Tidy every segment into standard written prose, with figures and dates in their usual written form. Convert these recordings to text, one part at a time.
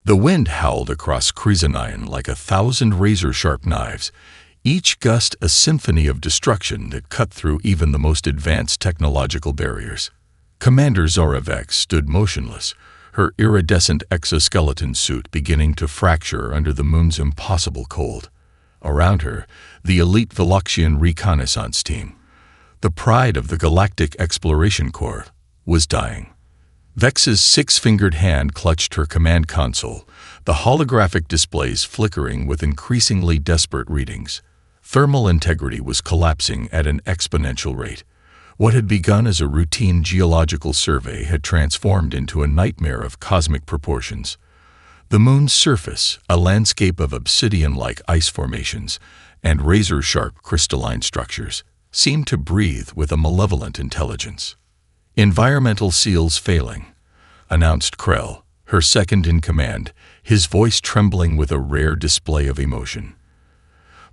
The wind howled across Chrysanine like 1,000 razor-sharp knives, each gust a symphony of destruction that cut through even the most advanced technological barriers. Commander Zora Vex stood motionless, her iridescent exoskeleton suit beginning to fracture under the moon's impossible cold. Around her, the elite Veloxian reconnaissance team, the pride of the Galactic Exploration Corps, was dying. Vex's six-fingered hand clutched her command console, the holographic displays flickering with increasingly desperate readings. Thermal integrity was collapsing at an exponential rate. What had begun as a routine geological survey had transformed into a nightmare of cosmic proportions. The moon's surface, a landscape of obsidian-like ice formations and razor-sharp crystalline structures, seemed to breathe with a malevolent intelligence. "Environmental seals failing," announced Krell, her second-in-command, his voice trembling with a rare display of emotion.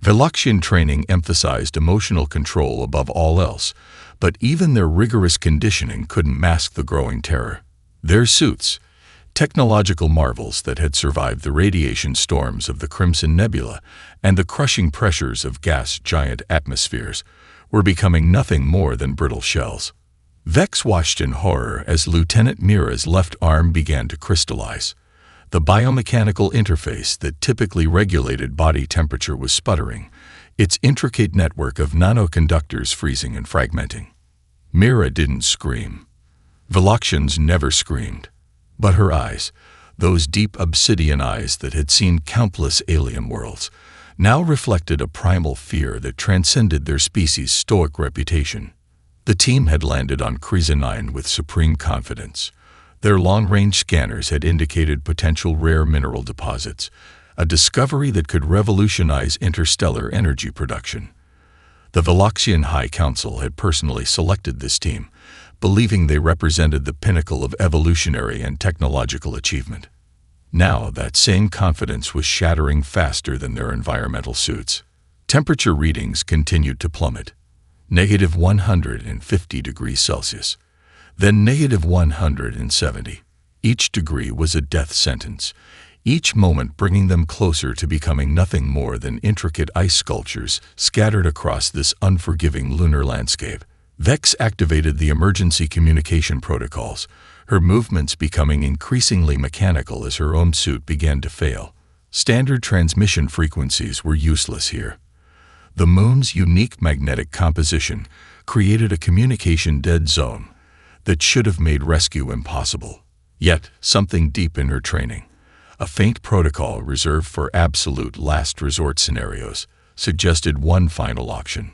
Veloxian training emphasized emotional control above all else, but even their rigorous conditioning couldn't mask the growing terror. Their suits, technological marvels that had survived the radiation storms of the Crimson Nebula and the crushing pressures of gas-giant atmospheres, were becoming nothing more than brittle shells. Vex watched in horror as Lieutenant Mira's left arm began to crystallize. The biomechanical interface that typically regulated body temperature was sputtering, its intricate network of nanoconductors freezing and fragmenting. Mira didn't scream. Veloxians never screamed. But her eyes, those deep obsidian eyes that had seen countless alien worlds, now reflected a primal fear that transcended their species' stoic reputation. The team had landed on Chrysanine with supreme confidence. Their long-range scanners had indicated potential rare mineral deposits, a discovery that could revolutionize interstellar energy production. The Veloxian High Council had personally selected this team, believing they represented the pinnacle of evolutionary and technological achievement. Now that same confidence was shattering faster than their environmental suits. Temperature readings continued to plummet. -150 degrees Celsius, then -170. Each degree was a death sentence, each moment bringing them closer to becoming nothing more than intricate ice sculptures scattered across this unforgiving lunar landscape. Vex activated the emergency communication protocols, her movements becoming increasingly mechanical as her own suit began to fail. Standard transmission frequencies were useless here. The moon's unique magnetic composition created a communication dead zone that should have made rescue impossible. Yet, something deep in her training, a faint protocol reserved for absolute last resort scenarios, suggested one final option.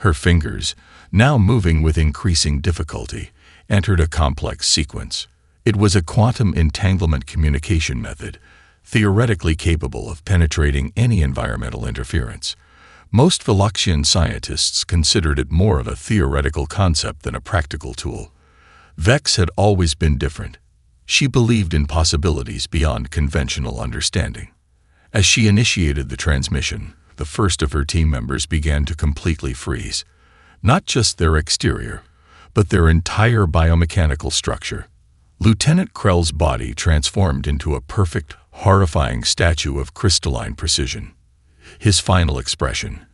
Her fingers, now moving with increasing difficulty, entered a complex sequence. It was a quantum entanglement communication method, theoretically capable of penetrating any environmental interference. Most Veloxian scientists considered it more of a theoretical concept than a practical tool. Vex had always been different. She believed in possibilities beyond conventional understanding. As she initiated the transmission, the first of her team members began to completely freeze. Not just their exterior, but their entire biomechanical structure. Lieutenant Krell's body transformed into a perfect, horrifying statue of crystalline precision. His final expression,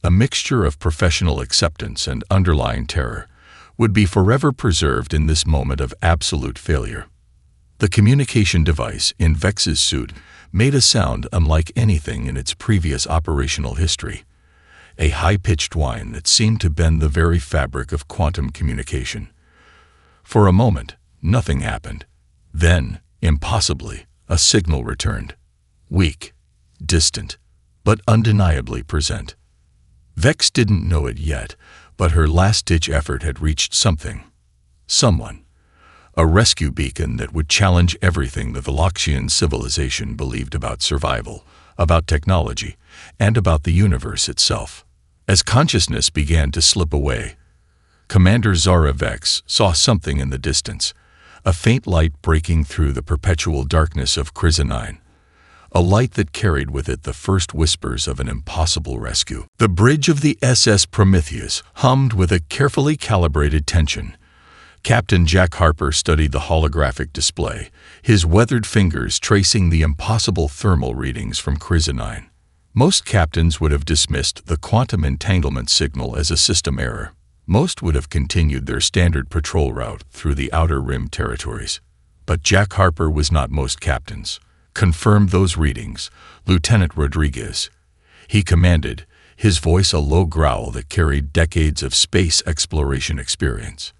a mixture of professional acceptance and underlying terror, would be forever preserved in this moment of absolute failure. The communication device in Vex's suit made a sound unlike anything in its previous operational history, a high-pitched whine that seemed to bend the very fabric of quantum communication. For a moment, nothing happened. Then, impossibly, a signal returned. Weak, distant, but undeniably present. Vex didn't know it yet, but her last-ditch effort had reached something. Someone. A rescue beacon that would challenge everything the Veloxian civilization believed about survival, about technology, and about the universe itself. As consciousness began to slip away, Commander Zara Vex saw something in the distance, a faint light breaking through the perpetual darkness of Chrysanine, a light that carried with it the first whispers of an impossible rescue. The bridge of the SS Prometheus hummed with a carefully calibrated tension, Captain Jack Harper studied the holographic display, his weathered fingers tracing the impossible thermal readings from Chrysanine. Most captains would have dismissed the quantum entanglement signal as a system error. Most would have continued their standard patrol route through the Outer Rim territories. But Jack Harper was not most captains. Confirmed those readings, Lieutenant Rodriguez. He commanded, his voice a low growl that carried decades of space exploration experience.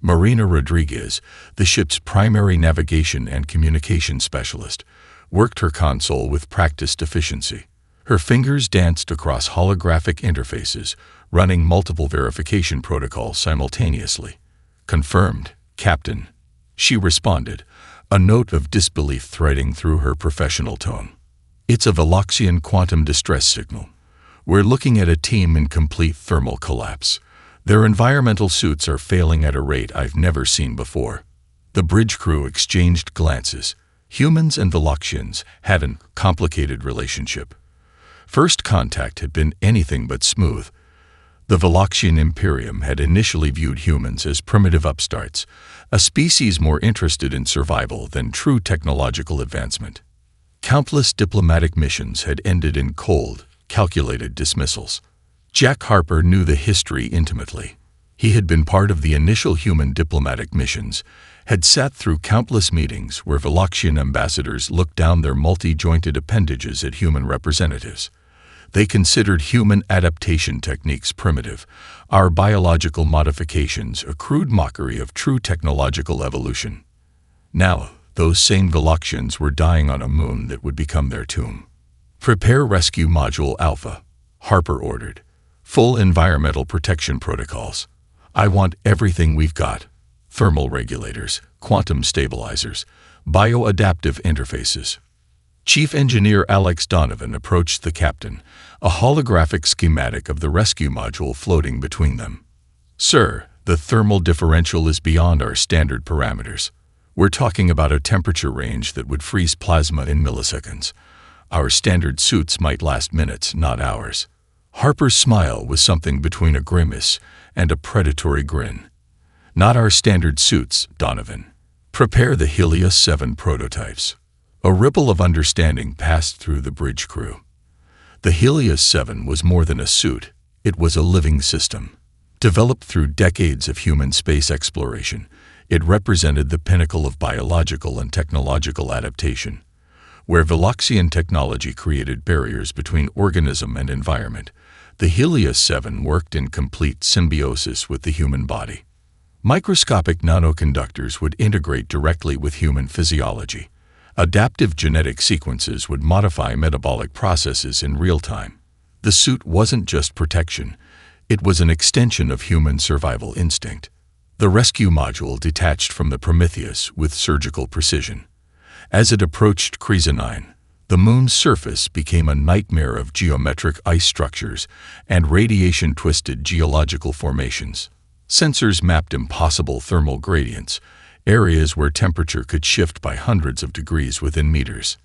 Marina Rodriguez, the ship's primary navigation and communication specialist, worked her console with practiced efficiency. Her fingers danced across holographic interfaces, running multiple verification protocols simultaneously. Confirmed, Captain. She responded, a note of disbelief threading through her professional tone. It's a Veloxian quantum distress signal. We're looking at a team in complete thermal collapse. Their environmental suits are failing at a rate I've never seen before. The bridge crew exchanged glances. Humans and Veloxians had a complicated relationship. First contact had been anything but smooth. The Veloxian Imperium had initially viewed humans as primitive upstarts, a species more interested in survival than true technological advancement. Countless diplomatic missions had ended in cold, calculated dismissals. Jack Harper knew the history intimately. He had been part of the initial human diplomatic missions, had sat through countless meetings where Veloxian ambassadors looked down their multi-jointed appendages at human representatives. They considered human adaptation techniques primitive, our biological modifications a crude mockery of true technological evolution. Now, those same Veloxians were dying on a moon that would become their tomb. Prepare Rescue Module Alpha, Harper ordered. Full environmental protection protocols. I want everything we've got. Thermal regulators, quantum stabilizers, bioadaptive interfaces. Chief Engineer Alex Donovan approached the captain, a holographic schematic of the rescue module floating between them. Sir, the thermal differential is beyond our standard parameters. We're talking about a temperature range that would freeze plasma in milliseconds. Our standard suits might last minutes, not hours. Harper's smile was something between a grimace and a predatory grin. Not our standard suits, Donovan. Prepare the Helios 7 prototypes. A ripple of understanding passed through the bridge crew. The Helios 7 was more than a suit, it was a living system. Developed through decades of human space exploration, it represented the pinnacle of biological and technological adaptation. Where Veloxian technology created barriers between organism and environment, the Helios 7 worked in complete symbiosis with the human body. Microscopic nanoconductors would integrate directly with human physiology. Adaptive genetic sequences would modify metabolic processes in real time. The suit wasn't just protection, it was an extension of human survival instinct. The rescue module detached from the Prometheus with surgical precision. As it approached Chrysanine, the moon's surface became a nightmare of geometric ice structures and radiation-twisted geological formations. Sensors mapped impossible thermal gradients, areas where temperature could shift by hundreds of degrees within meters.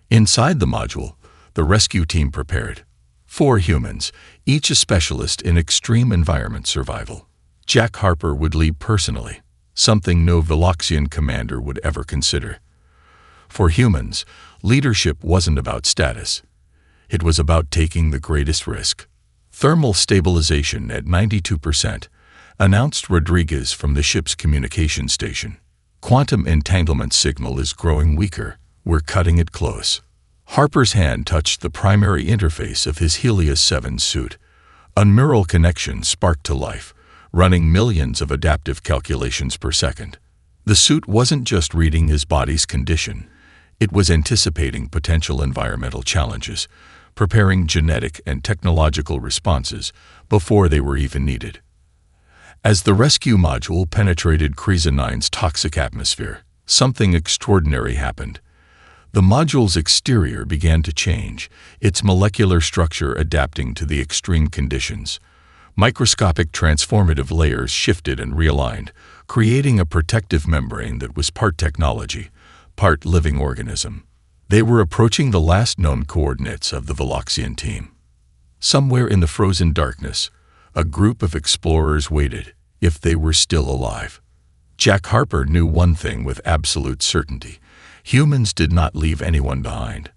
Inside the module, the rescue team prepared. 4 humans, each a specialist in extreme environment survival. Jack Harper would lead personally, something no Veloxian commander would ever consider. For humans, leadership wasn't about status. It was about taking the greatest risk. Thermal stabilization at 92%, announced Rodriguez from the ship's communication station. Quantum entanglement signal is growing weaker. We're cutting it close. Harper's hand touched the primary interface of his Helios 7 suit. A neural connection sparked to life, running millions of adaptive calculations per second. The suit wasn't just reading his body's condition. It was anticipating potential environmental challenges, preparing genetic and technological responses before they were even needed. As the rescue module penetrated Chrysanines' toxic atmosphere, something extraordinary happened. The module's exterior began to change, its molecular structure adapting to the extreme conditions. Microscopic transformative layers shifted and realigned, creating a protective membrane that was part technology, part living organism. They were approaching the last known coordinates of the Veloxian team. Somewhere in the frozen darkness, a group of explorers waited, if they were still alive. Jack Harper knew one thing with absolute certainty. Humans did not leave anyone behind.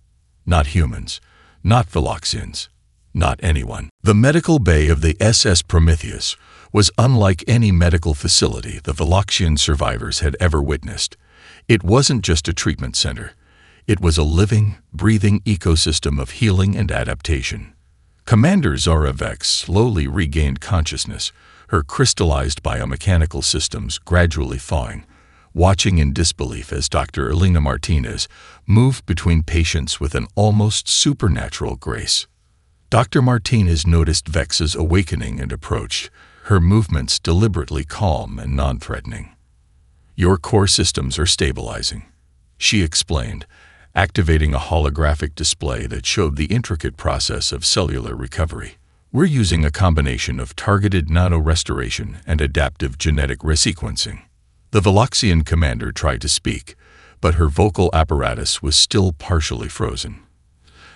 Not humans, not Veloxians, not anyone. The medical bay of the SS Prometheus was unlike any medical facility the Veloxian survivors had ever witnessed. It wasn't just a treatment center. It was a living, breathing ecosystem of healing and adaptation. Commander Zara Vex slowly regained consciousness, her crystallized biomechanical systems gradually thawing, watching in disbelief as Dr. Elena Martinez moved between patients with an almost supernatural grace. Dr. Martinez noticed Vex's awakening and approached, her movements deliberately calm and non-threatening. "Your core systems are stabilizing," she explained, activating a holographic display that showed the intricate process of cellular recovery. "We're using a combination of targeted nano-restoration and adaptive genetic resequencing." The Veloxian commander tried to speak, but her vocal apparatus was still partially frozen.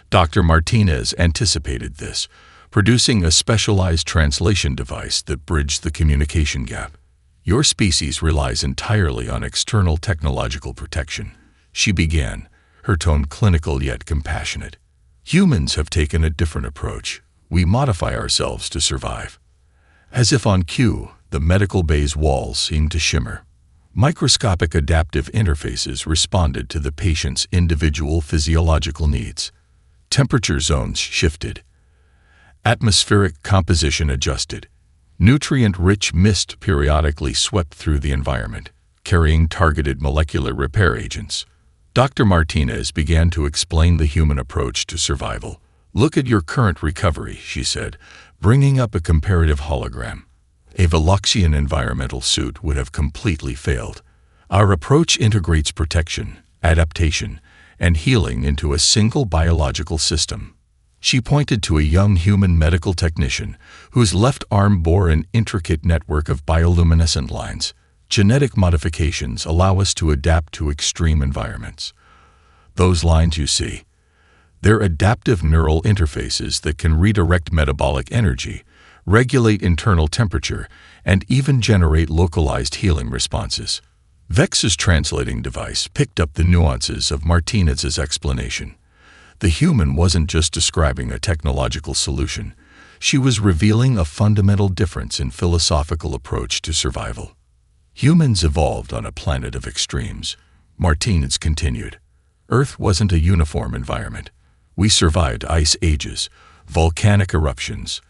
Dr. Martinez anticipated this, producing a specialized translation device that bridged the communication gap. "Your species relies entirely on external technological protection," she began, her tone clinical yet compassionate. "Humans have taken a different approach. We modify ourselves to survive." As if on cue, the medical bay's walls seemed to shimmer. Microscopic adaptive interfaces responded to the patient's individual physiological needs. Temperature zones shifted. Atmospheric composition adjusted. Nutrient-rich mist periodically swept through the environment, carrying targeted molecular repair agents. Dr. Martinez began to explain the human approach to survival. "Look at your current recovery," she said, bringing up a comparative hologram. A Veloxian environmental suit would have completely failed. Our approach integrates protection, adaptation, and healing into a single biological system. She pointed to a young human medical technician whose left arm bore an intricate network of bioluminescent lines. "Genetic modifications allow us to adapt to extreme environments. Those lines you see, they're adaptive neural interfaces that can redirect metabolic energy, regulate internal temperature, and even generate localized healing responses." Vex's translating device picked up the nuances of Martinez's explanation. The human wasn't just describing a technological solution. She was revealing a fundamental difference in philosophical approach to survival. "Humans evolved on a planet of extremes," Martinez continued. "Earth wasn't a uniform environment. We survived ice ages, volcanic eruptions,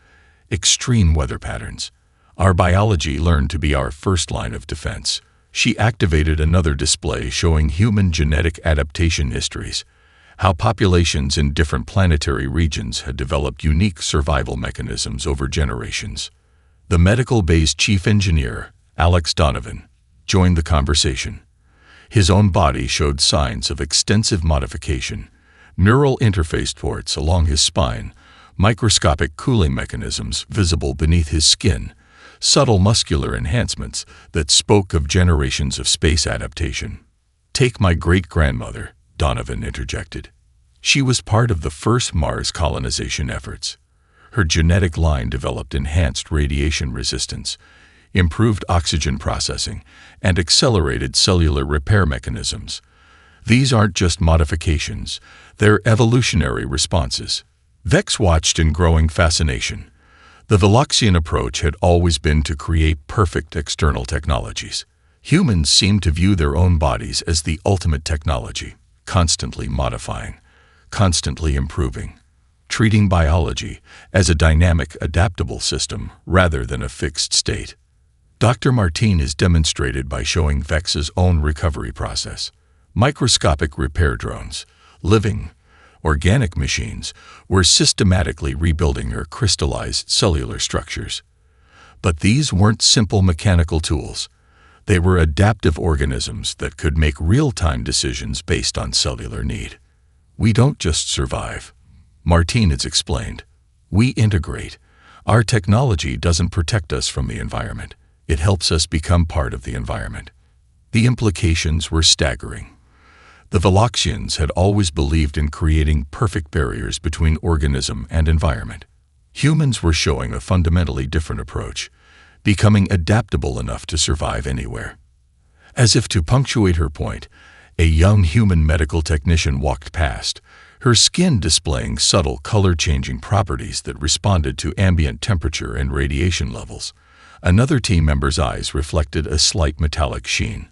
extreme weather patterns. Our biology learned to be our first line of defense." She activated another display showing human genetic adaptation histories, how populations in different planetary regions had developed unique survival mechanisms over generations. The medical bay's chief engineer, Alex Donovan, joined the conversation. His own body showed signs of extensive modification, neural interface ports along his spine, microscopic cooling mechanisms visible beneath his skin, subtle muscular enhancements that spoke of generations of space adaptation. "Take my great-grandmother," Donovan interjected. "She was part of the first Mars colonization efforts. Her genetic line developed enhanced radiation resistance, improved oxygen processing, and accelerated cellular repair mechanisms. These aren't just modifications, they're evolutionary responses." Vex watched in growing fascination. The Veloxian approach had always been to create perfect external technologies. Humans seemed to view their own bodies as the ultimate technology, constantly modifying, constantly improving, treating biology as a dynamic, adaptable system rather than a fixed state. Dr. Martinez demonstrated by showing Vex's own recovery process. Microscopic repair drones, living, organic machines, were systematically rebuilding her crystallized cellular structures. But these weren't simple mechanical tools. They were adaptive organisms that could make real-time decisions based on cellular need. "We don't just survive," Martinez explained. "We integrate. Our technology doesn't protect us from the environment. It helps us become part of the environment." The implications were staggering. The Veloxians had always believed in creating perfect barriers between organism and environment. Humans were showing a fundamentally different approach, becoming adaptable enough to survive anywhere. As if to punctuate her point, a young human medical technician walked past, her skin displaying subtle color-changing properties that responded to ambient temperature and radiation levels. Another team member's eyes reflected a slight metallic sheen,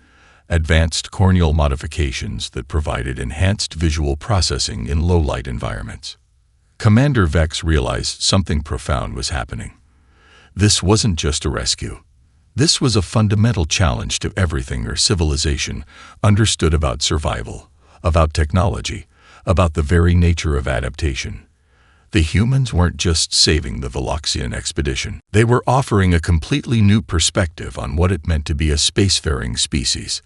advanced corneal modifications that provided enhanced visual processing in low-light environments. Commander Vex realized something profound was happening. This wasn't just a rescue. This was a fundamental challenge to everything her civilization understood about survival, about technology, about the very nature of adaptation. The humans weren't just saving the Veloxian expedition. They were offering a completely new perspective on what it meant to be a spacefaring species.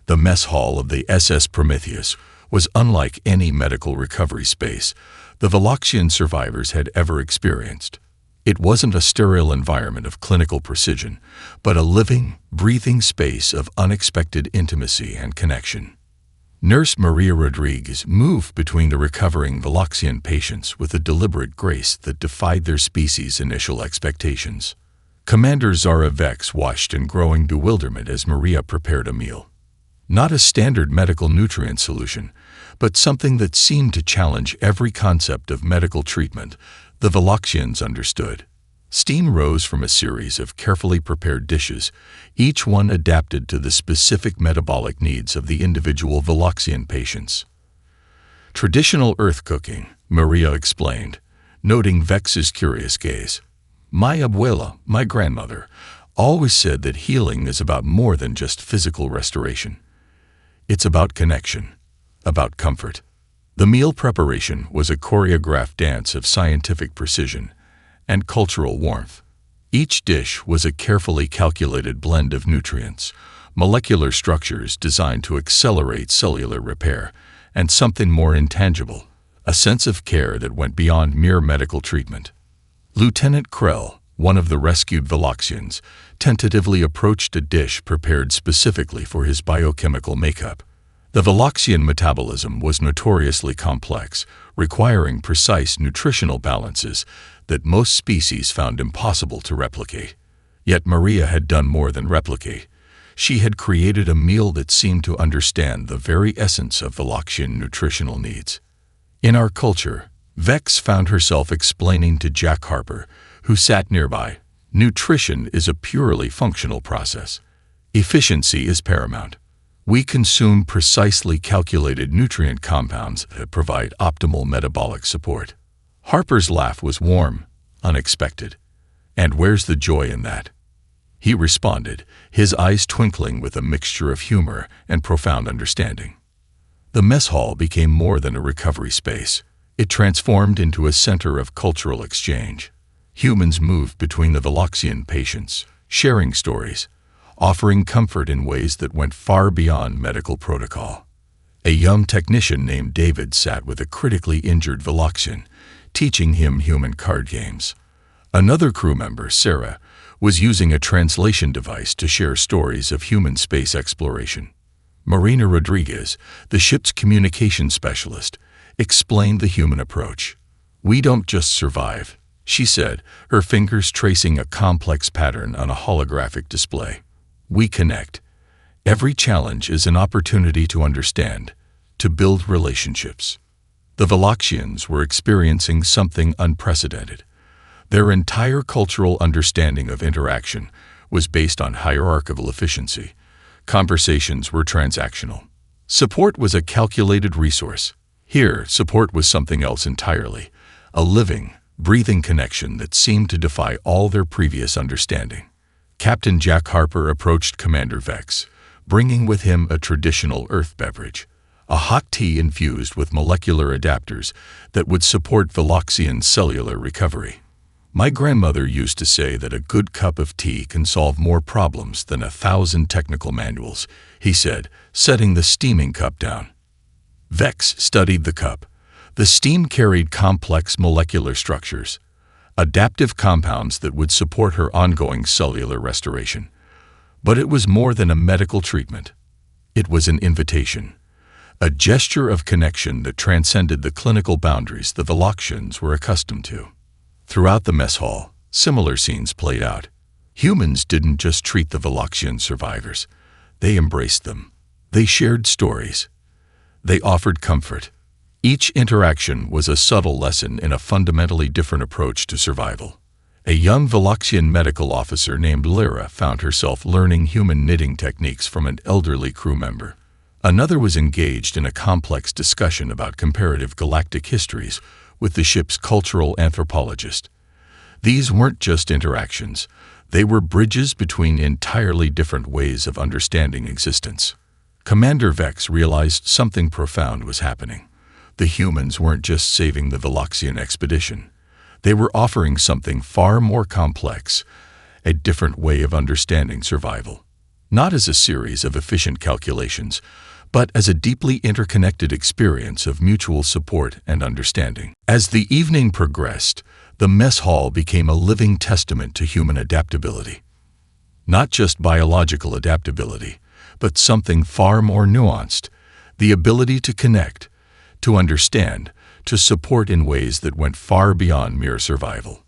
The mess hall of the SS Prometheus was unlike any medical recovery space the Veloxian survivors had ever experienced. It wasn't a sterile environment of clinical precision, but a living, breathing space of unexpected intimacy and connection. Nurse Maria Rodriguez moved between the recovering Veloxian patients with a deliberate grace that defied their species' initial expectations. Commander Zara Vex watched in growing bewilderment as Maria prepared a meal. Not a standard medical nutrient solution, but something that seemed to challenge every concept of medical treatment the Veloxians understood. Steam rose from a series of carefully prepared dishes, each one adapted to the specific metabolic needs of the individual Veloxian patients. Traditional earth cooking, Maria explained, noting Vex's curious gaze. My abuela, my grandmother, always said that healing is about more than just physical restoration. It's about connection, about comfort. The meal preparation was a choreographed dance of scientific precision and cultural warmth. Each dish was a carefully calculated blend of nutrients, molecular structures designed to accelerate cellular repair, and something more intangible, a sense of care that went beyond mere medical treatment. Lieutenant Krell, one of the rescued Veloxians, tentatively approached a dish prepared specifically for his biochemical makeup. The Veloxian metabolism was notoriously complex, requiring precise nutritional balances that most species found impossible to replicate. Yet Maria had done more than replicate. She had created a meal that seemed to understand the very essence of Veloxian nutritional needs. In our culture, Vex found herself explaining to Jack Harper, who sat nearby, nutrition is a purely functional process. Efficiency is paramount. We consume precisely calculated nutrient compounds that provide optimal metabolic support. Harper's laugh was warm, unexpected. And where's the joy in that? He responded, his eyes twinkling with a mixture of humor and profound understanding. The mess hall became more than a recovery space. It transformed into a center of cultural exchange. Humans moved between the Veloxian patients, sharing stories, offering comfort in ways that went far beyond medical protocol. A young technician named David sat with a critically injured Veloxian, teaching him human card games. Another crew member, Sarah, was using a translation device to share stories of human space exploration. Marina Rodriguez, the ship's communication specialist, explained the human approach. We don't just survive, she said, her fingers tracing a complex pattern on a holographic display. We connect. Every challenge is an opportunity to understand, to build relationships. The Veloxians were experiencing something unprecedented. Their entire cultural understanding of interaction was based on hierarchical efficiency. Conversations were transactional. Support was a calculated resource. Here, support was something else entirely, a living, breathing connection that seemed to defy all their previous understanding. Captain Jack Harper approached Commander Vex, bringing with him a traditional Earth beverage, a hot tea infused with molecular adapters that would support Veloxian cellular recovery. My grandmother used to say that a good cup of tea can solve more problems than 1,000 technical manuals, he said, setting the steaming cup down. Vex studied the cup. The steam carried complex molecular structures, adaptive compounds that would support her ongoing cellular restoration. But it was more than a medical treatment. It was an invitation, a gesture of connection that transcended the clinical boundaries the Veloxians were accustomed to. Throughout the mess hall, similar scenes played out. Humans didn't just treat the Veloxian survivors. They embraced them. They shared stories. They offered comfort. Each interaction was a subtle lesson in a fundamentally different approach to survival. A young Veloxian medical officer named Lyra found herself learning human knitting techniques from an elderly crew member. Another was engaged in a complex discussion about comparative galactic histories with the ship's cultural anthropologist. These weren't just interactions. They were bridges between entirely different ways of understanding existence. Commander Vex realized something profound was happening. The humans weren't just saving the Veloxian expedition. They were offering something far more complex, a different way of understanding survival. Not as a series of efficient calculations, but as a deeply interconnected experience of mutual support and understanding. As the evening progressed, the mess hall became a living testament to human adaptability. Not just biological adaptability, but something far more nuanced, the ability to connect, to understand, to support in ways that went far beyond mere survival.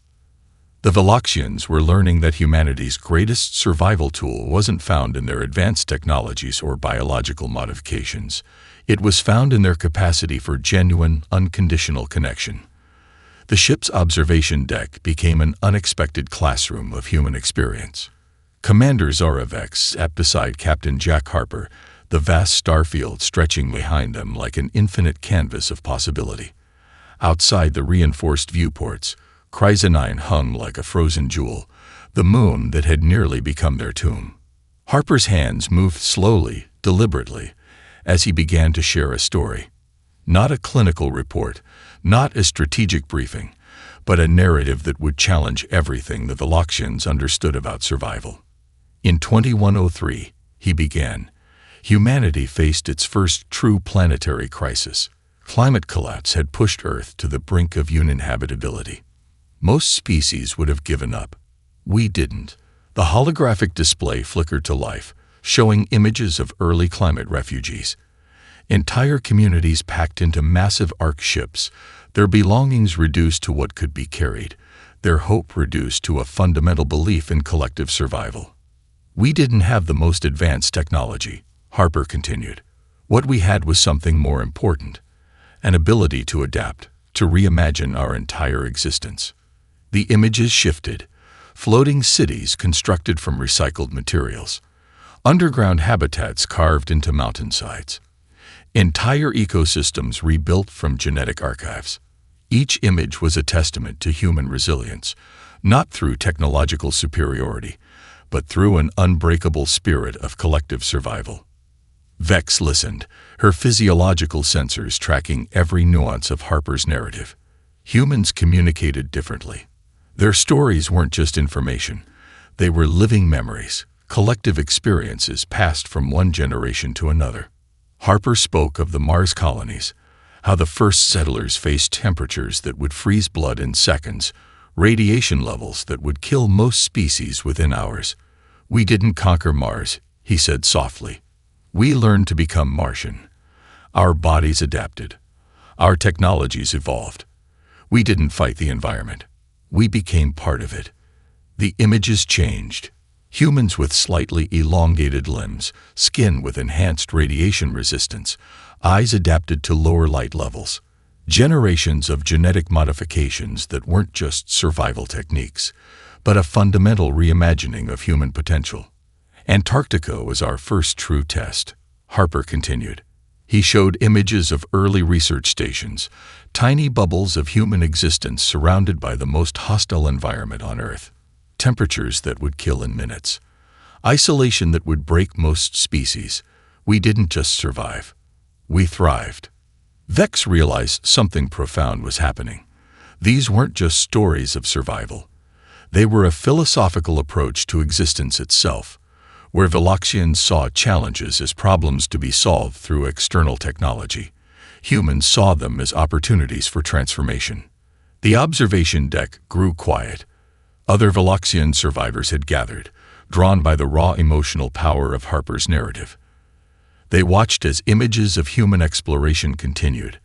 The Veloxians were learning that humanity's greatest survival tool wasn't found in their advanced technologies or biological modifications. It was found in their capacity for genuine, unconditional connection. The ship's observation deck became an unexpected classroom of human experience. Commander Zara Vex sat beside Captain Jack Harper, the vast starfield stretching behind them like an infinite canvas of possibility. Outside the reinforced viewports, Chrysanine hung like a frozen jewel, the moon that had nearly become their tomb. Harper's hands moved slowly, deliberately, as he began to share a story. Not a clinical report, not a strategic briefing, but a narrative that would challenge everything the Veloxians understood about survival. In 2103, he began, humanity faced its first true planetary crisis. Climate collapse had pushed Earth to the brink of uninhabitability. Most species would have given up. We didn't. The holographic display flickered to life, showing images of early climate refugees. Entire communities packed into massive Ark ships, their belongings reduced to what could be carried, their hope reduced to a fundamental belief in collective survival. We didn't have the most advanced technology, Harper continued. What we had was something more important, an ability to adapt, to reimagine our entire existence. The images shifted, floating cities constructed from recycled materials, underground habitats carved into mountainsides, entire ecosystems rebuilt from genetic archives. Each image was a testament to human resilience, not through technological superiority, but through an unbreakable spirit of collective survival. Vex listened, her physiological sensors tracking every nuance of Harper's narrative. Humans communicated differently. Their stories weren't just information. They were living memories, collective experiences passed from one generation to another. Harper spoke of the Mars colonies, how the first settlers faced temperatures that would freeze blood in seconds, radiation levels that would kill most species within hours. We didn't conquer Mars, he said softly. We learned to become Martian. Our bodies adapted. Our technologies evolved. We didn't fight the environment. We became part of it. The images changed. Humans with slightly elongated limbs, skin with enhanced radiation resistance, eyes adapted to lower light levels. Generations of genetic modifications that weren't just survival techniques, but a fundamental reimagining of human potential. Antarctica was our first true test, Harper continued. He showed images of early research stations, tiny bubbles of human existence surrounded by the most hostile environment on Earth. Temperatures that would kill in minutes. Isolation that would break most species. We didn't just survive. We thrived. Vex realized something profound was happening. These weren't just stories of survival. They were a philosophical approach to existence itself, where Veloxians saw challenges as problems to be solved through external technology. Humans saw them as opportunities for transformation. The observation deck grew quiet. Other Veloxian survivors had gathered, drawn by the raw emotional power of Harper's narrative. They watched as images of human exploration continued.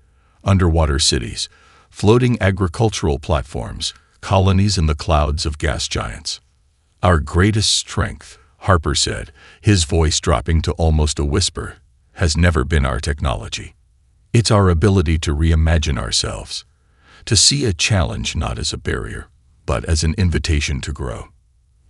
Underwater cities, floating agricultural platforms, colonies in the clouds of gas giants. Our greatest strength, Harper said, his voice dropping to almost a whisper, has never been our technology. It's our ability to reimagine ourselves, to see a challenge not as a barrier, but as an invitation to grow.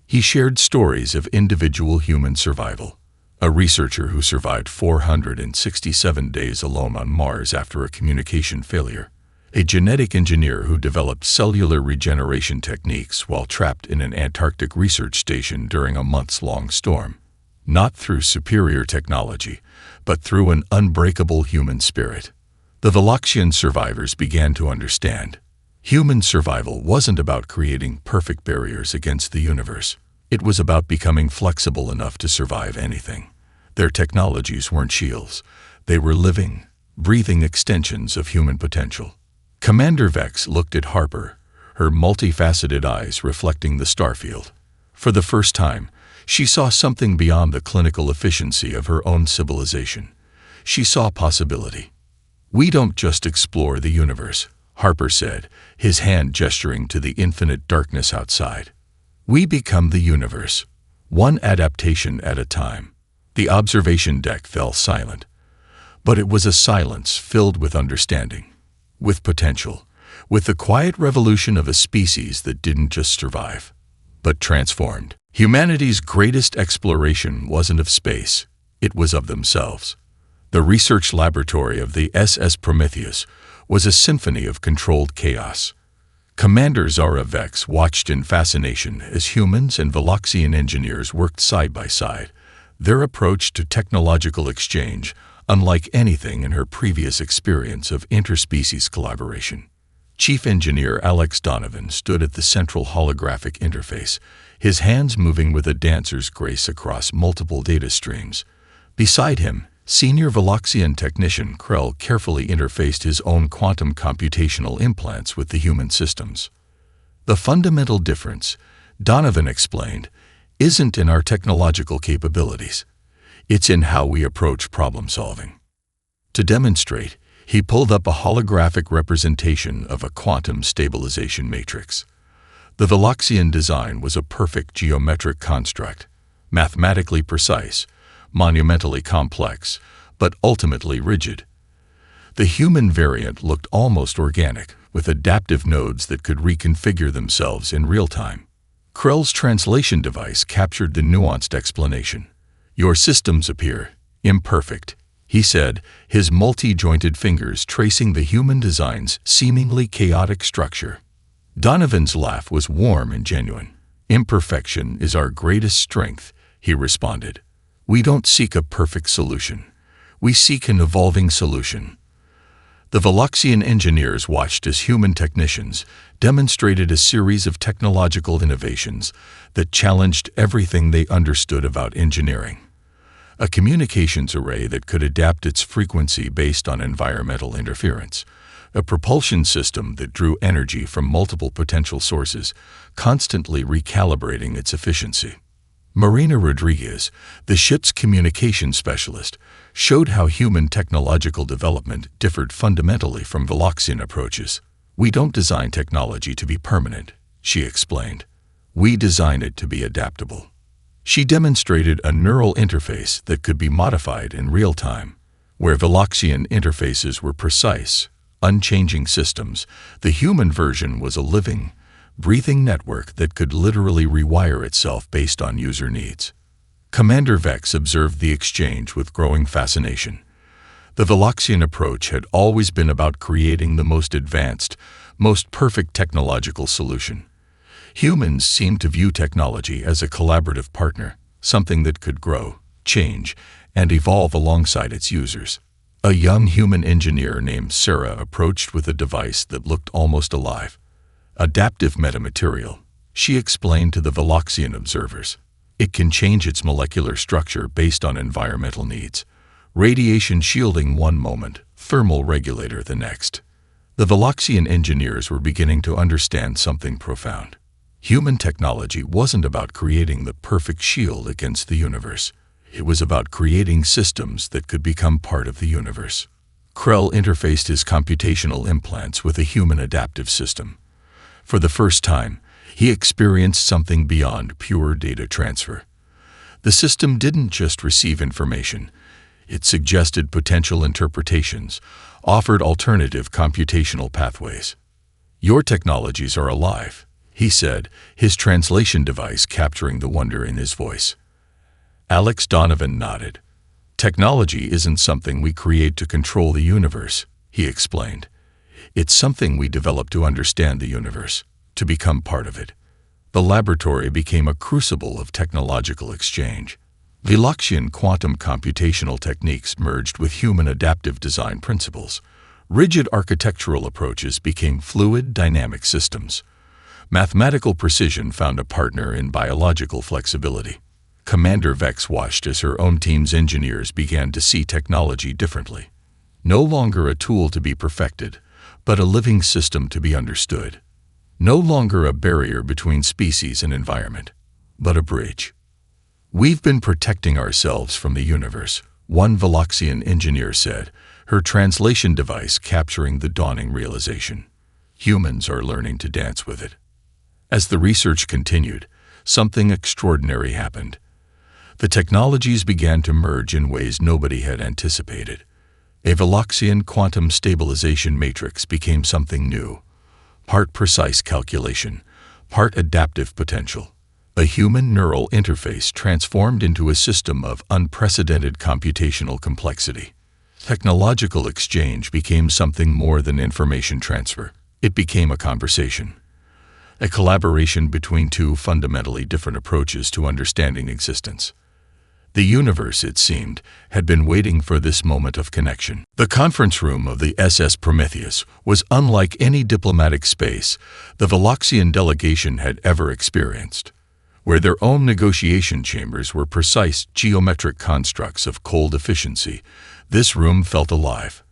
He shared stories of individual human survival. A researcher who survived 467 days alone on Mars after a communication failure. A genetic engineer who developed cellular regeneration techniques while trapped in an Antarctic research station during a months-long storm. Not through superior technology, but through an unbreakable human spirit. The Veloxian survivors began to understand. Human survival wasn't about creating perfect barriers against the universe. It was about becoming flexible enough to survive anything. Their technologies weren't shields. They were living, breathing extensions of human potential. Commander Vex looked at Harper, her multifaceted eyes reflecting the starfield. For the first time, she saw something beyond the clinical efficiency of her own civilization. She saw possibility. We don't just explore the universe, Harper said, his hand gesturing to the infinite darkness outside. We become the universe, one adaptation at a time. The observation deck fell silent, but it was a silence filled with understanding, with potential, with the quiet revolution of a species that didn't just survive, but transformed. Humanity's greatest exploration wasn't of space, it was of themselves. The research laboratory of the SS Prometheus was a symphony of controlled chaos. Commander Zara Vex watched in fascination as humans and Veloxian engineers worked side by side, their approach to technological exchange unlike anything in her previous experience of interspecies collaboration. Chief Engineer Alex Donovan stood at the central holographic interface, his hands moving with a dancer's grace across multiple data streams. Beside him, Senior Veloxian technician Krell carefully interfaced his own quantum computational implants with the human systems. The fundamental difference, Donovan explained, isn't in our technological capabilities. It's in how we approach problem-solving. To demonstrate, he pulled up a holographic representation of a quantum stabilization matrix. The Veloxian design was a perfect geometric construct, mathematically precise, monumentally complex, but ultimately rigid. The human variant looked almost organic, with adaptive nodes that could reconfigure themselves in real time. Krell's translation device captured the nuanced explanation. Your systems appear imperfect, he said, his multi-jointed fingers tracing the human design's seemingly chaotic structure. Donovan's laugh was warm and genuine. Imperfection is our greatest strength, he responded. We don't seek a perfect solution. We seek an evolving solution. The Veloxian engineers watched as human technicians demonstrated a series of technological innovations that challenged everything they understood about engineering. A communications array that could adapt its frequency based on environmental interference. A propulsion system that drew energy from multiple potential sources, constantly recalibrating its efficiency. Marina Rodriguez, the ship's communication specialist, showed how human technological development differed fundamentally from Veloxian approaches. We don't design technology to be permanent, she explained. We design it to be adaptable. She demonstrated a neural interface that could be modified in real time. Where Veloxian interfaces were precise, unchanging systems, the human version was a living, breathing network that could literally rewire itself based on user needs. Commander Vex observed the exchange with growing fascination. The Veloxian approach had always been about creating the most advanced, most perfect technological solution. Humans seemed to view technology as a collaborative partner, something that could grow, change, and evolve alongside its users. A young human engineer named Sarah approached with a device that looked almost alive. Adaptive metamaterial, she explained to the Veloxian observers. It can change its molecular structure based on environmental needs. Radiation shielding one moment, thermal regulator the next. The Veloxian engineers were beginning to understand something profound. Human technology wasn't about creating the perfect shield against the universe. It was about creating systems that could become part of the universe. Krell interfaced his computational implants with a human adaptive system. For the first time, he experienced something beyond pure data transfer. The system didn't just receive information. It suggested potential interpretations, offered alternative computational pathways. "Your technologies are alive," he said, his translation device capturing the wonder in his voice. Alex Donovan nodded. "Technology isn't something we create to control the universe," he explained. "It's something we develop to understand the universe, to become part of it." The laboratory became a crucible of technological exchange. Veloxian quantum computational techniques merged with human adaptive design principles. Rigid architectural approaches became fluid, dynamic systems. Mathematical precision found a partner in biological flexibility. Commander Vex watched as her own team's engineers began to see technology differently. No longer a tool to be perfected, but a living system to be understood. No longer a barrier between species and environment, but a bridge. "We've been protecting ourselves from the universe," one Veloxian engineer said, her translation device capturing the dawning realization. "Humans are learning to dance with it." As the research continued, something extraordinary happened. The technologies began to merge in ways nobody had anticipated. A Veloxian quantum stabilization matrix became something new. Part precise calculation, part adaptive potential. A human neural interface transformed into a system of unprecedented computational complexity. Technological exchange became something more than information transfer. It became a conversation. A collaboration between two fundamentally different approaches to understanding existence. The universe, it seemed, had been waiting for this moment of connection. The conference room of the SS Prometheus was unlike any diplomatic space the Veloxian delegation had ever experienced. Where their own negotiation chambers were precise geometric constructs of cold efficiency, this room felt alive.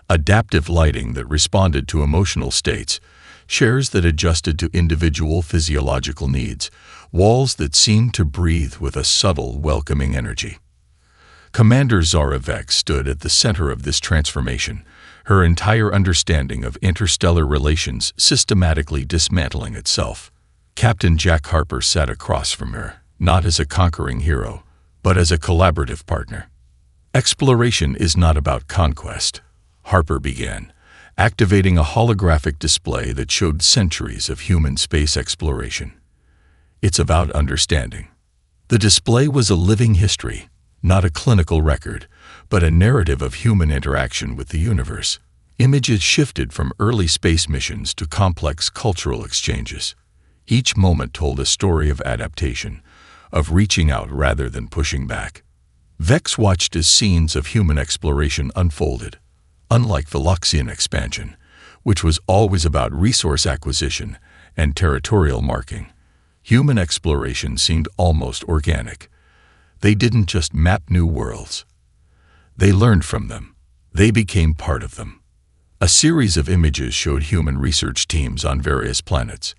Adaptive lighting that responded to emotional states, chairs that adjusted to individual physiological needs, walls that seemed to breathe with a subtle, welcoming energy. Commander Zara Vex stood at the center of this transformation, her entire understanding of interstellar relations systematically dismantling itself. Captain Jack Harper sat across from her, not as a conquering hero, but as a collaborative partner. "Exploration is not about conquest," Harper began, activating a holographic display that showed centuries of human space exploration. "It's about understanding." The display was a living history, not a clinical record, but a narrative of human interaction with the universe. Images shifted from early space missions to complex cultural exchanges. Each moment told a story of adaptation, of reaching out rather than pushing back. Vex watched as scenes of human exploration unfolded. Unlike Veloxian expansion, which was always about resource acquisition and territorial marking, human exploration seemed almost organic. They didn't just map new worlds. They learned from them. They became part of them. A series of images showed human research teams on various planets,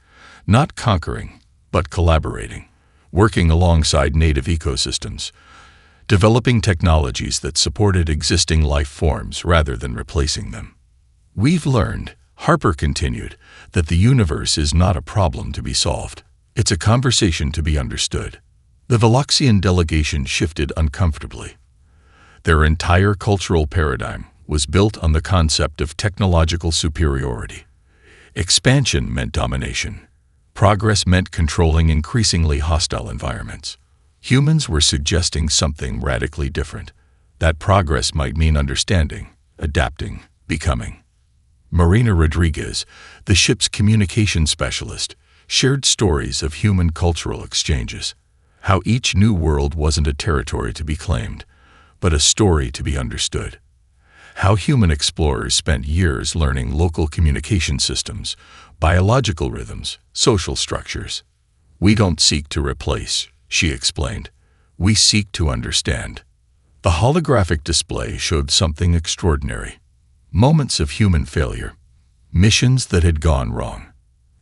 not conquering, but collaborating, working alongside native ecosystems, developing technologies that supported existing life forms rather than replacing them. "We've learned," Harper continued, "that the universe is not a problem to be solved. It's a conversation to be understood." The Veloxian delegation shifted uncomfortably. Their entire cultural paradigm was built on the concept of technological superiority. Expansion meant domination. Progress meant controlling increasingly hostile environments. Humans were suggesting something radically different. That progress might mean understanding, adapting, becoming. Marina Rodriguez, the ship's communication specialist, shared stories of human cultural exchanges, how each new world wasn't a territory to be claimed, but a story to be understood. How human explorers spent years learning local communication systems, biological rhythms, social structures. "We don't seek to replace," she explained. "We seek to understand." The holographic display showed something extraordinary. Moments of human failure. Missions that had gone wrong.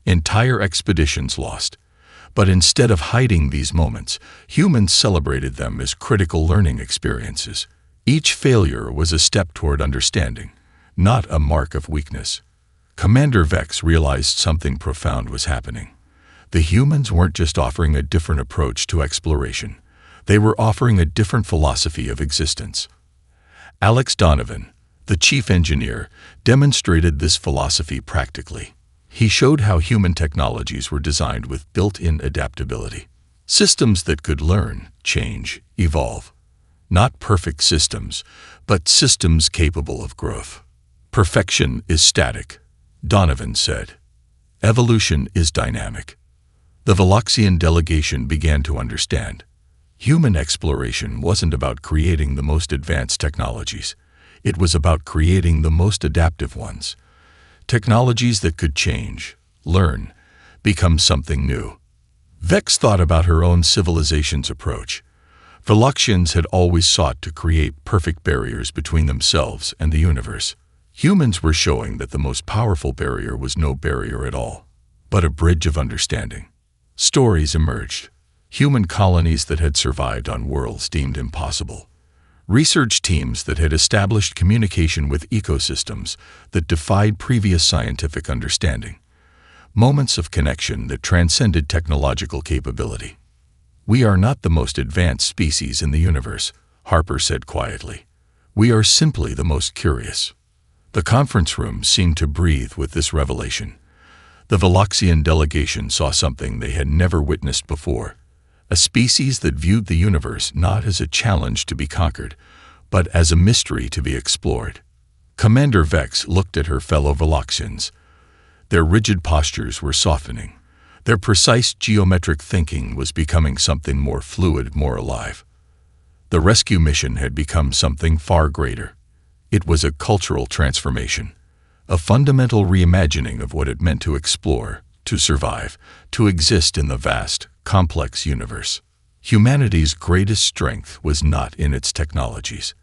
Entire expeditions lost. But instead of hiding these moments, humans celebrated them as critical learning experiences. Each failure was a step toward understanding, not a mark of weakness. Commander Vex realized something profound was happening. The humans weren't just offering a different approach to exploration. They were offering a different philosophy of existence. Alex Donovan, the chief engineer, demonstrated this philosophy practically. He showed how human technologies were designed with built-in adaptability. Systems that could learn, change, evolve. Not perfect systems, but systems capable of growth. Perfection is static, Donovan said. Evolution is dynamic. The Veloxian delegation began to understand. Human exploration wasn't about creating the most advanced technologies. It was about creating the most adaptive ones. Technologies that could change, learn, become something new. Vex thought about her own civilization's approach. Veloxians had always sought to create perfect barriers between themselves and the universe. Humans were showing that the most powerful barrier was no barrier at all, but a bridge of understanding. Stories emerged. Human colonies that had survived on worlds deemed impossible. Research teams that had established communication with ecosystems that defied previous scientific understanding. Moments of connection that transcended technological capability. "We are not the most advanced species in the universe," Harper said quietly. "We are simply the most curious." The conference room seemed to breathe with this revelation. The Veloxian delegation saw something they had never witnessed before. A species that viewed the universe not as a challenge to be conquered, but as a mystery to be explored. Commander Vex looked at her fellow Veloxians. Their rigid postures were softening. Their precise geometric thinking was becoming something more fluid, more alive. The rescue mission had become something far greater. It was a cultural transformation, a fundamental reimagining of what it meant to explore, to survive, to exist in the vast, complex universe. Humanity's greatest strength was not in its technologies.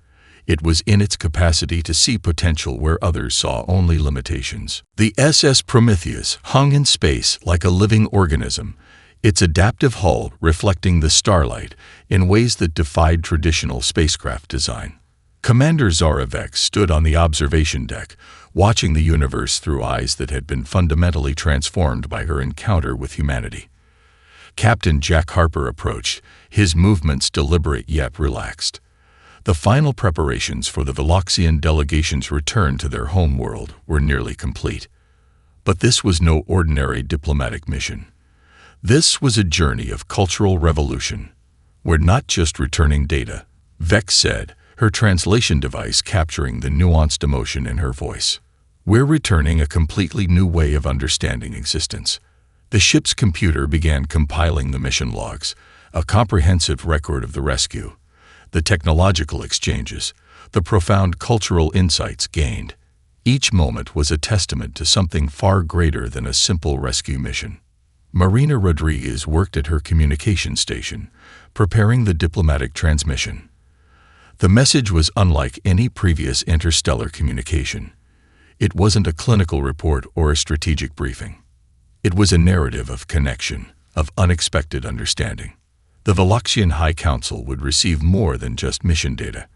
It was in its capacity to see potential where others saw only limitations. The SS Prometheus hung in space like a living organism, its adaptive hull reflecting the starlight in ways that defied traditional spacecraft design. Commander Zara Vex stood on the observation deck, watching the universe through eyes that had been fundamentally transformed by her encounter with humanity. Captain Jack Harper approached, his movements deliberate yet relaxed. The final preparations for the Veloxian delegation's return to their homeworld were nearly complete. But this was no ordinary diplomatic mission. This was a journey of cultural revolution. "We're not just returning data," Vex said, her translation device capturing the nuanced emotion in her voice. "We're returning a completely new way of understanding existence." The ship's computer began compiling the mission logs, a comprehensive record of the rescue, the technological exchanges, the profound cultural insights gained. Each moment was a testament to something far greater than a simple rescue mission. Marina Rodriguez worked at her communication station, preparing the diplomatic transmission. The message was unlike any previous interstellar communication. It wasn't a clinical report or a strategic briefing. It was a narrative of connection, of unexpected understanding. The Veloxian High Council would receive more than just mission data.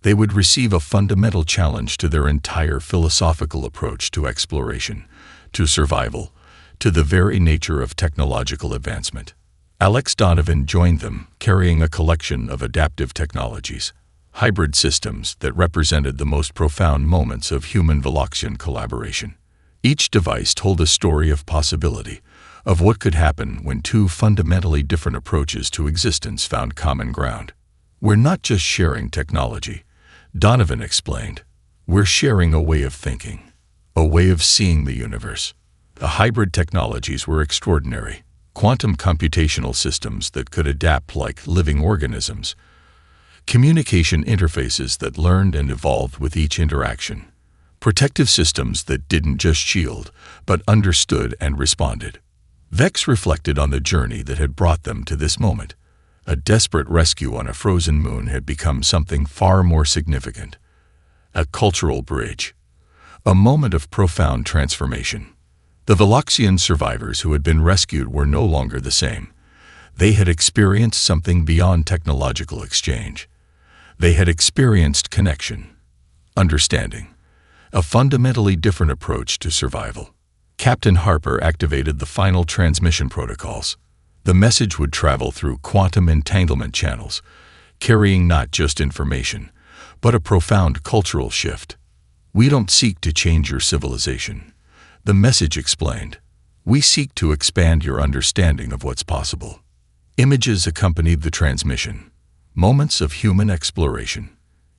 They would receive a fundamental challenge to their entire philosophical approach to exploration, to survival, to the very nature of technological advancement. Alex Donovan joined them, carrying a collection of adaptive technologies, hybrid systems that represented the most profound moments of human-Veloxian collaboration. Each device told a story of possibility, of what could happen when two fundamentally different approaches to existence found common ground. "We're not just sharing technology," Donovan explained. "We're sharing a way of thinking, a way of seeing the universe." The hybrid technologies were extraordinary. Quantum computational systems that could adapt like living organisms. Communication interfaces that learned and evolved with each interaction. Protective systems that didn't just shield, but understood and responded. Vex reflected on the journey that had brought them to this moment. A desperate rescue on a frozen moon had become something far more significant. A cultural bridge. A moment of profound transformation. The Veloxian survivors who had been rescued were no longer the same. They had experienced something beyond technological exchange. They had experienced connection, understanding, a fundamentally different approach to survival. Captain Harper activated the final transmission protocols. The message would travel through quantum entanglement channels, carrying not just information, but a profound cultural shift. "We don't seek to change your civilization," the message explained. "We seek to expand your understanding of what's possible." Images accompanied the transmission. Moments of human exploration,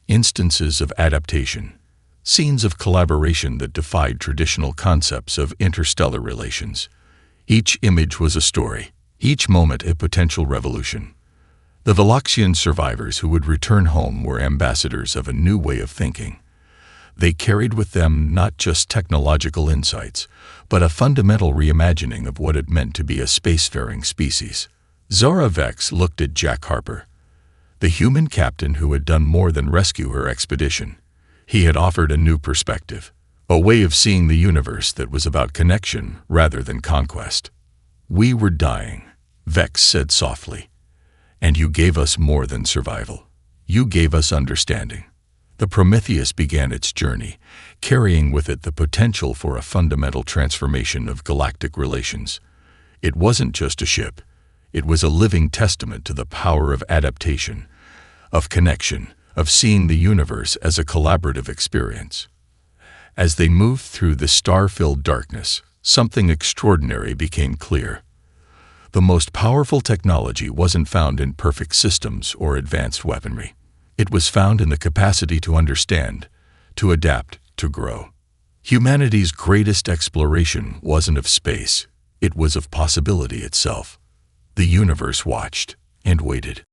instances of adaptation, scenes of collaboration that defied traditional concepts of interstellar relations. Each image was a story, each moment a potential revolution. The Veloxian survivors who would return home were ambassadors of a new way of thinking. They carried with them not just technological insights, but a fundamental reimagining of what it meant to be a spacefaring species. Zora Vex looked at Jack Harper, the human captain who had done more than rescue her expedition. He had offered a new perspective, a way of seeing the universe that was about connection rather than conquest. "We were dying," Vex said softly, "and you gave us more than survival. You gave us understanding." The Prometheus began its journey, carrying with it the potential for a fundamental transformation of galactic relations. It wasn't just a ship. It was a living testament to the power of adaptation, of connection, of seeing the universe as a collaborative experience. As they moved through the star-filled darkness, something extraordinary became clear. The most powerful technology wasn't found in perfect systems or advanced weaponry. It was found in the capacity to understand, to adapt, to grow. Humanity's greatest exploration wasn't of space, it was of possibility itself. The universe watched and waited.